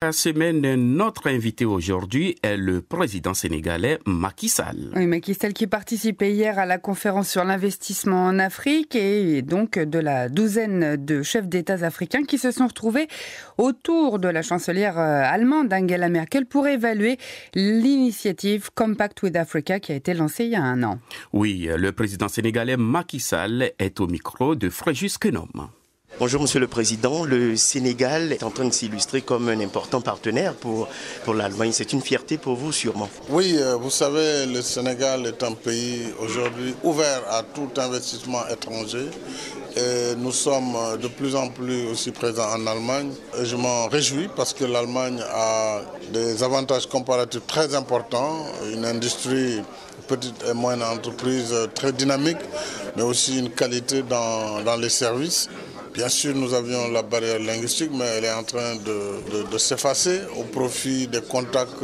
La semaine, notre invité aujourd'hui est le président sénégalais Macky Sall. Oui, Macky Sall qui participait hier à la conférence sur l'investissement en Afrique et donc de la douzaine de chefs d'État africains qui se sont retrouvés autour de la chancelière allemande Angela Merkel pour évaluer l'initiative Compact with Africa qui a été lancée il y a un an. Oui, le président sénégalais Macky Sall est au micro de Fréjus Kenom. Bonjour Monsieur le Président, le Sénégal est en train de s'illustrer comme un important partenaire pour l'Allemagne. C'est une fierté pour vous sûrement. Oui, vous savez, le Sénégal est un pays aujourd'hui ouvert à tout investissement étranger. Et nous sommes de plus en plus aussi présents en Allemagne. Et je m'en réjouis parce que l'Allemagne a des avantages comparatifs très importants, une industrie petite et moyenne entreprise très dynamique, mais aussi une qualité dans les services. Bien sûr, nous avions la barrière linguistique, mais elle est en train de s'effacer au profit des contacts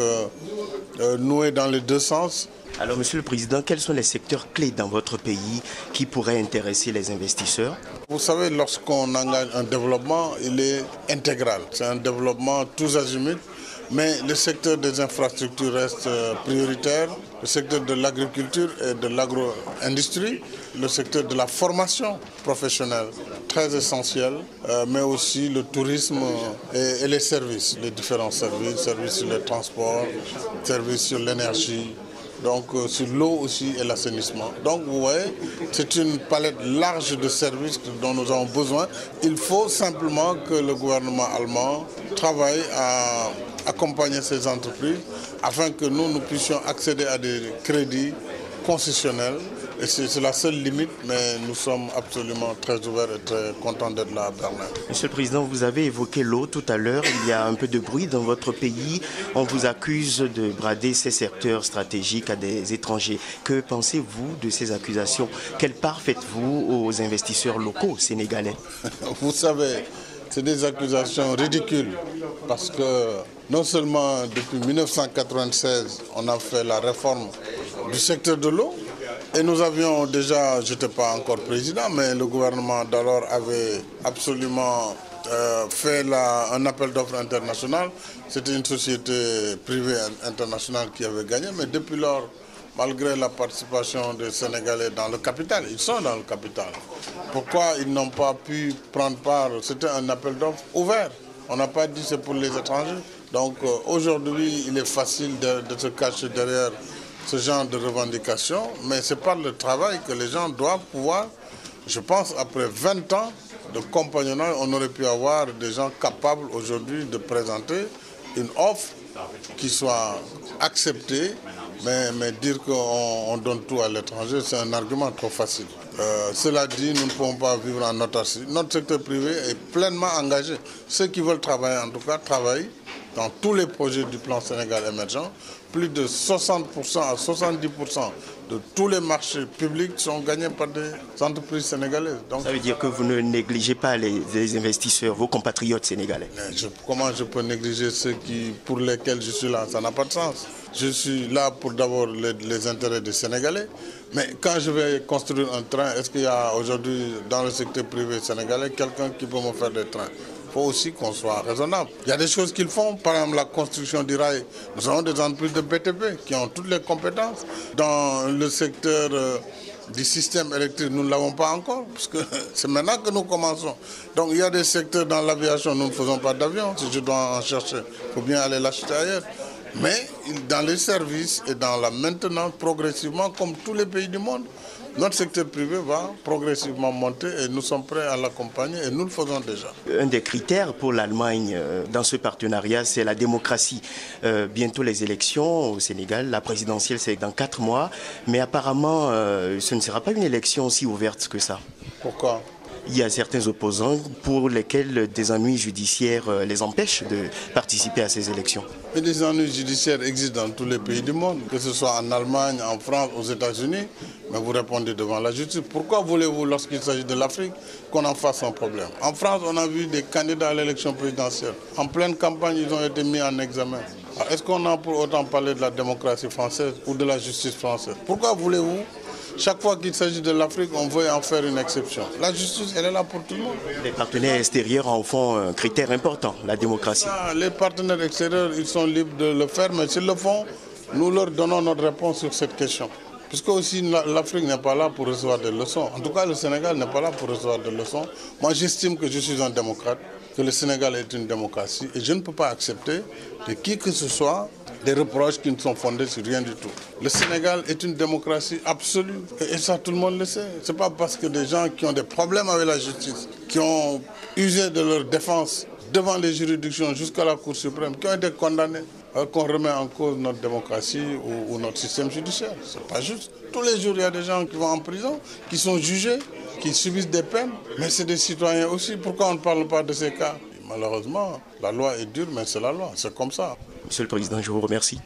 noués dans les deux sens. Alors, Monsieur le Président, quels sont les secteurs clés dans votre pays qui pourraient intéresser les investisseurs? Vous savez, lorsqu'on engage un développement, il est intégral. C'est un développement tous azimuts. Mais le secteur des infrastructures reste prioritaire, le secteur de l'agriculture et de l'agro-industrie, le secteur de la formation professionnelle, très essentiel, mais aussi le tourisme et les services, les différents services sur les transports, services sur l'énergie, donc sur l'eau aussi et l'assainissement. Donc vous voyez, c'est une palette large de services dont nous avons besoin. Il faut simplement que le gouvernement allemand travaille à accompagner ces entreprises afin que nous puissions accéder à des crédits concessionnels. Et c'est la seule limite, mais nous sommes absolument très ouverts et très contents d'être là à Berlin. Monsieur le Président, vous avez évoqué l'eau tout à l'heure. Il y a un peu de bruit dans votre pays. On vous accuse de brader ces secteurs stratégiques à des étrangers. Que pensez-vous de ces accusations? Quelle part faites-vous aux investisseurs locaux sénégalais? Vous savez, c'est des accusations ridicules parce que non seulement depuis 1996, on a fait la réforme du secteur de l'eau, et nous avions déjà, je n'étais pas encore président, mais le gouvernement d'alors avait absolument fait un appel d'offres international. C'était une société privée internationale qui avait gagné, mais depuis lors, malgré la participation des Sénégalais dans le capital, ils sont dans le capital. Pourquoi ils n'ont pas pu prendre part? C'était un appel d'offres ouvert. On n'a pas dit c'est pour les étrangers. Donc aujourd'hui, il est facile de se cacher derrière ce genre de revendications, mais c'est par le travail que les gens doivent pouvoir, je pense, après 20 ans de compagnonnage, on aurait pu avoir des gens capables aujourd'hui de présenter une offre qui soit acceptée, mais dire qu'on donne tout à l'étranger, c'est un argument trop facile. Cela dit, nous ne pouvons pas vivre en autarcie. Notre secteur privé est pleinement engagé. Ceux qui veulent travailler, en tout cas, travaillent dans tous les projets du plan Sénégal émergent. Plus de 60% à 70% de tous les marchés publics sont gagnés par des entreprises sénégalaises. Donc, ça veut dire que vous ne négligez pas les investisseurs, vos compatriotes sénégalais? Comment je peux négliger ceux pour lesquels je suis là? Ça n'a pas de sens. Je suis là pour d'abord les intérêts des Sénégalais. Mais quand je vais construire un train, est-ce qu'il y a aujourd'hui dans le secteur privé sénégalais quelqu'un qui peut me faire des trains? Il faut aussi qu'on soit raisonnable. Il y a des choses qu'ils font, par exemple la construction du rail. Nous avons des entreprises de BTP qui ont toutes les compétences. Dans le secteur du système électrique, nous ne l'avons pas encore, parce que c'est maintenant que nous commençons. Donc il y a des secteurs dans l'aviation, nous ne faisons pas d'avion. Si je dois en chercher, il faut bien aller l'acheter ailleurs. Mais dans les services et dans la maintenance, progressivement, comme tous les pays du monde, notre secteur privé va progressivement monter et nous sommes prêts à l'accompagner et nous le faisons déjà. Un des critères pour l'Allemagne dans ce partenariat, c'est la démocratie. Bientôt les élections au Sénégal, la présidentielle c'est dans 4 mois, mais apparemment ce ne sera pas une élection aussi ouverte que ça. Pourquoi ? Il y a certains opposants pour lesquels des ennuis judiciaires les empêchent de participer à ces élections. Et des ennuis judiciaires existent dans tous les pays du monde, que ce soit en Allemagne, en France, aux États-Unis, mais vous répondez devant la justice. Pourquoi voulez-vous, lorsqu'il s'agit de l'Afrique, qu'on en fasse un problème? En France, on a vu des candidats à l'élection présidentielle. En pleine campagne, ils ont été mis en examen. Est-ce qu'on a pour autant parlé de la démocratie française ou de la justice française? Pourquoi voulez-vous Chaque fois qu'il s'agit de l'Afrique, on veut en faire une exception. La justice, elle est là pour tout le monde. Les partenaires extérieurs en font un critère important, la démocratie. Les partenaires extérieurs, ils sont libres de le faire, mais s'ils le font, nous leur donnons notre réponse sur cette question. Puisque aussi l'Afrique n'est pas là pour recevoir des leçons. En tout cas, le Sénégal n'est pas là pour recevoir des leçons. Moi, j'estime que je suis un démocrate, que le Sénégal est une démocratie et je ne peux pas accepter de qui que ce soit des reproches qui ne sont fondés sur rien du tout. Le Sénégal est une démocratie absolue et ça tout le monde le sait. Ce n'est pas parce que des gens qui ont des problèmes avec la justice, qui ont usé de leur défense devant les juridictions jusqu'à la Cour suprême, qui ont été condamnés, qu'on remet en cause notre démocratie ou notre système judiciaire. Ce n'est pas juste. Tous les jours, il y a des gens qui vont en prison, qui sont jugés, qui subissent des peines, mais c'est des citoyens aussi. Pourquoi on ne parle pas de ces cas? Malheureusement, la loi est dure, mais c'est la loi, c'est comme ça. Monsieur le Président, je vous remercie.